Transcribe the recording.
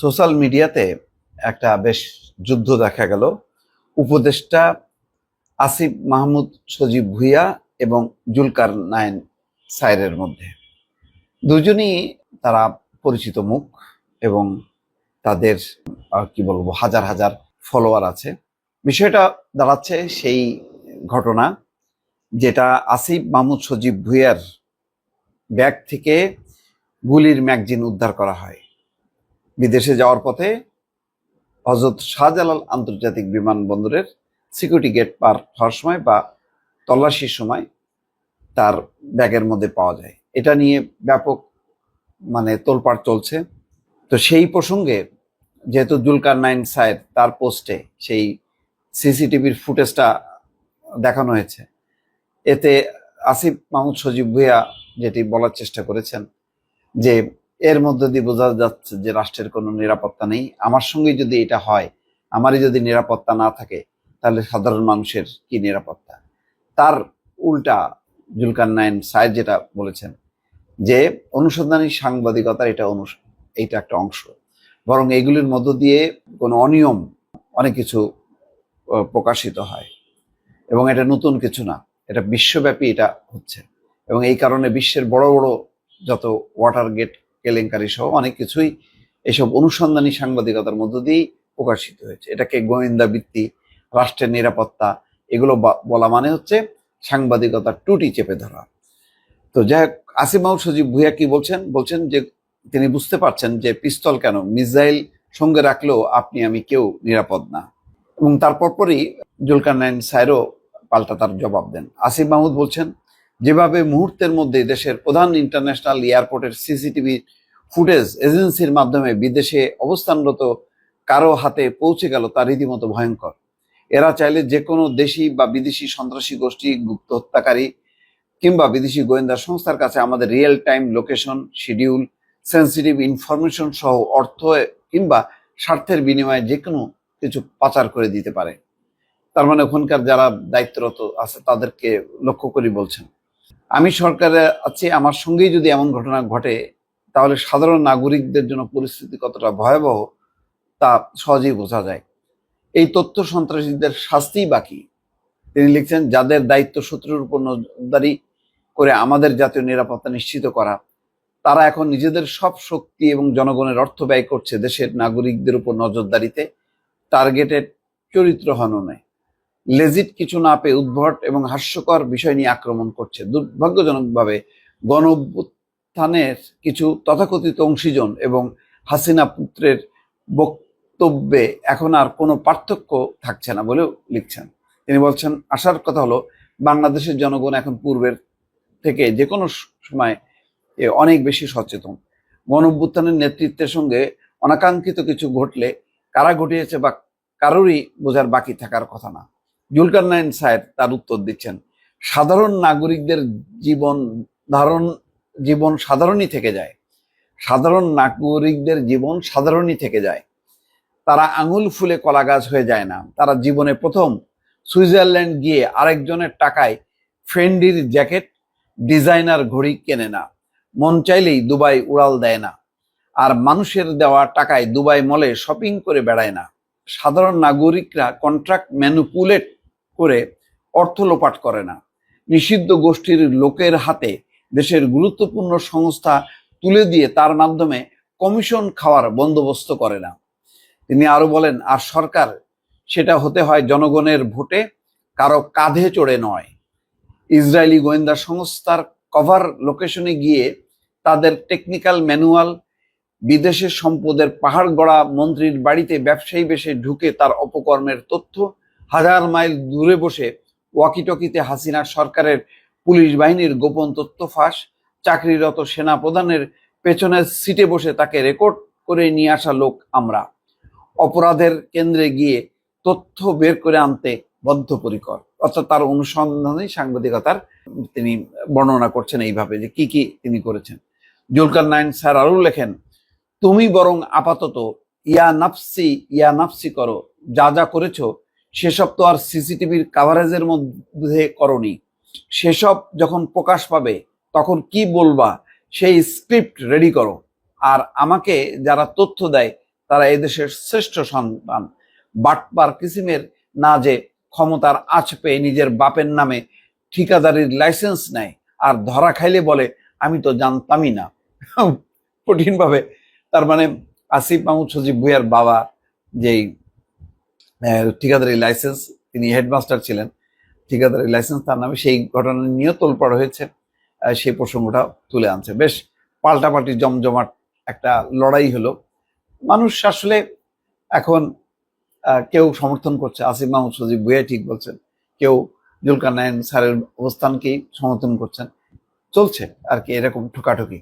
Social মিডিয়াতে একটা বেশ যুদ্ধ দেখা গেল উপদেষ্টা আসিফ মাহমুদ সজীব ভুঁইয়া এবং জুলকার নাইন সায়েরের মধ্যে। দুজনই তারা পরিচিত মুখ এবং তাদের কি বলবো হাজার হাজার ফলোয়ার আছে। বিষয়টা দাঁড়াচ্ছে সেই ঘটনা যেটা আসিফ মাহমুদ সজীব ভুঁইয়ার ব্যাগ থেকে গুলির ম্যাগজিন উদ্ধার করা হয়। বিদেশে যাওয়ার পথে হজরত শাহজালাল আন্তর্জাতিক বিমানবন্দরের সিকিউরিটি গেট পার হওয়ার সময় বা তল্লাশির সময় তার ব্যাগের মধ্যে পাওয়া যায়। এটা নিয়ে ব্যাপক তোলপাড় চলছে। তো সেই প্রসঙ্গে যেহেতু জুলকার নাইন সায়ের তার পোস্টে সেই সিসিটিভির ফুটেজটা দেখানো হয়েছে, এতে আসিফ মাহমুদ সজীব ভুঁইয়া যেটি বলার চেষ্টা করেছেন যে এর মধ্যে দিয়ে বোঝা যাচ্ছে যে রাষ্ট্রের কোনো নিরাপত্তা নেই। আমার সঙ্গে যদি এটা হয়, আমারই যদি নিরাপত্তা না থাকে, তাহলে সাধারণ মানুষের কি নিরাপত্তা? তার উল্টা জুলকার নাইন সায়ের যেটা বলেছেন যে অনুসন্ধানী সাংবাদিকতার এটা একটা অংশ, বরং এইগুলির মধ্য দিয়ে কোনো অনিয়ম অনেক কিছু প্রকাশিত হয় এবং এটা নতুন কিছু না, এটা বিশ্বব্যাপী এটা হচ্ছে। এবং এই কারণে বিশ্বের বড় বড় যত ওয়াটার গেট কেলেঙ্কারি সহ অনেক কিছুই এসব অনুসন্ধানী সাংবাদিকতার মধ্য দিয়েই প্রকাশিত হয়েছে। এটাকে গোয়েন্দা বৃত্তি, রাষ্ট্রের নিরাপত্তা, এগুলো বলা মানে হচ্ছে সাংবাদিকতার টুটি চেপে ধরা। তো যাই হোক, আসিফ মাহমুদ সজীব ভুঁইয়া কি বলছেন যে তিনি বুঝতে পারছেন যে পিস্তল কেন, মিসাইল সঙ্গে রাখলেও আপনি আমি কেউ নিরাপদ না। এবং তারপর পরই জুলকার নাইন সায়েরও পাল্টা তার জবাব দেন। আসিফ মাহমুদ বলছেন, যেভাবে মুহূর্তের মধ্যে দেশের প্রধান ইন্টারন্যাশনাল এয়ারপোর্টের সিসিটিভি ফুটেজ এজেন্সির মাধ্যমে বিদেশে অবস্থানরত কারো হাতে পৌঁছে গেল তা রীতিমতো ভয়ঙ্কর। এরা চাইলে যে কোনো দেশি বা বিদেশি সন্ত্রাসী গোষ্ঠী, গুপ্ত হত্যাকারী কিংবা বিদেশি গোয়েন্দা সংস্থার কাছে আমাদের real time location, schedule, sensitive information সহ অর্থ কিংবা স্বার্থের বিনিময়ে যে কোনো কিছু পাচার করে দিতে পারে। তার মানে ওখানকার যারা দায়িত্বরত আছে তাদেরকে লক্ষ্য করে বলছেন, আমি সরকারে আছি, আমার সঙ্গেই যদি এমন ঘটনা ঘটে তাহলে সাধারণ নাগরিকদের জন্য পরিস্থিতি কতটা ভয়াবহ তা সহজেই বোঝা যায়। এই তথ্য সন্ত্রাসীদের শাস্তি বাকি। তিনি লিখছেন, যাদের দায়িত্ব শত্রুর উপর নজরদারি করে আমাদের জাতীয় নিরাপত্তা নিশ্চিত করা, তারা এখন নিজেদের সব শক্তি এবং জনগণের অর্থ ব্যয় করছে দেশের নাগরিকদের উপর নজরদারিতে, টার্গেটেড চরিত্র হননে। লেজিট কিছু না পেয়ে উদ্ভট এবং হাস্যকর বিষয় নিয়ে আক্রমণ করছে। দুর্ভাগ্যজনকভাবে গণ অভ্যুত্থানের কিছু তথাকথিত অংশীজন এবং হাসিনা পুত্রের বক্তব্যে এখন আর কোনো পার্থক্য থাকছে না বলেও লিখছেন। তিনি বলছেন, আশার কথা হলো বাংলাদেশের জনগণ এখন পূর্বের থেকে যে কোনো সময় অনেক বেশি সচেতন। গণ অভ্যুত্থানের নেতৃত্বের সঙ্গে অনাকাঙ্ক্ষিত কিছু ঘটলে কারা ঘটিয়েছে বা কারোরই বোঝার বাকি থাকার কথা না। জুলকার নাইন সায়ের তার উত্তর দিচ্ছেন, সাধারণ নাগরিকদের জীবন সাধারণই থেকে যায়। সাধারণ নাগরিকদের জীবন সাধারণই থেকে যায়। তারা আঙুল ফুলে কলা গাছ হয়ে যায় না। তারা জীবনে প্রথম সুইজারল্যান্ড গিয়ে আরেকজনের টাকায় ফেন্ডির জ্যাকেট, ডিজাইনার ঘড়ি কেনে না। মন চাইলেই দুবাই উড়াল দেয় না। আর মানুষের দেওয়া টাকায় দুবাই মলে শপিং করে বেড়ায় না। সাধারণ নাগরিকরা কন্ট্রাক্ট ম্যানুপুলেট করে অর্থ লোপাট করে না। নিষিদ্ধ গোষ্ঠীর লোকের হাতে দেশের গুরুত্বপূর্ণ সংস্থা তুলে দিয়ে তার মাধ্যমে কমিশন খাওয়ার বন্দোবস্ত করে না। তিনি আরো বলেন, আর সরকার সেটা হতে হয় জনগণের ভোটে, কারো কাঁধে চড়ে নয়। ইসরায়েলি গোয়েন্দা সংস্থার কভার লোকেশনে গিয়ে তাদের টেকনিক্যাল ম্যানুয়াল, বিদেশের সম্পদের পাহাড় গড়া মন্ত্রীর বাড়িতে ব্যবসায়ী বেশে ঢুকে তার অপকর্মের তথ্য, হাজার মাইল দূরে বসে ওয়াকিটকিতে হাসিনার সরকারের পুলিশ বাহিনীর গোপন তথ্য ফাঁস, চাকরিরত সেনা প্রধানের পেছনের সিটে বসে তাকে রেকর্ড করে নিয়ে আসা লোক আমরা। অপরাধের কেন্দ্রে গিয়ে তথ্য বের করে আনতে বদ্ধপরিকর। অর্থাৎ তার অনুসন্ধানী সাংবাদিকতার তিনি বর্ণনা করছেন এইভাবে যে কি কি তিনি করেছেন। জুলকার নাইন স্যার আরও লেখেন, তুমি বরং আপাতত ইয়া নাফসি করো। যা যা করেছো সেসব তো আর সিসিটিভির কাভারেজের মধ্যে করনি। সেসব যখন প্রকাশ পাবে তখন কি বলবা সেই স্ক্রিপ্ট রেডি করো। আর আমাকে যারা তথ্য দেয় তারা এই দেশের শ্রেষ্ঠ সন্তান। বাটপার কিসিমের না যে ক্ষমতার আঁচ পেয়ে নিজের বাপের নামে ঠিকাদারির লাইসেন্স নেয় আর ধরা খাইলে বলে আমি তো জানতামই না। কঠিনভাবে তার মানে আসিফ মাহমুদ সজীব ভুঁইয়ার বাবা যেই ঠিকাদারি লাইসেন্স, তিনি হেডমাস্টার ছিলেন, ঠিকাদারি লাইসেন্স তার নামে, সেই ঘটনা নিয়েও তোলপাড় হয়েছে। সেই প্রসঙ্গটা তুলে আনছে। বেশ পাল্টাপাল্টি জমজমাট একটা লড়াই হলো। মানুষ আসলে এখন কেউ সমর্থন করছে আসিফ মাহমুদ সজীব ভুঁইয়া, ঠিক বলছেন, কেউ জুলকারনাইন স্যারের অবস্থানকেই সমর্থন করছেন। চলছে আর কি এরকম ঠোকাঠুকি।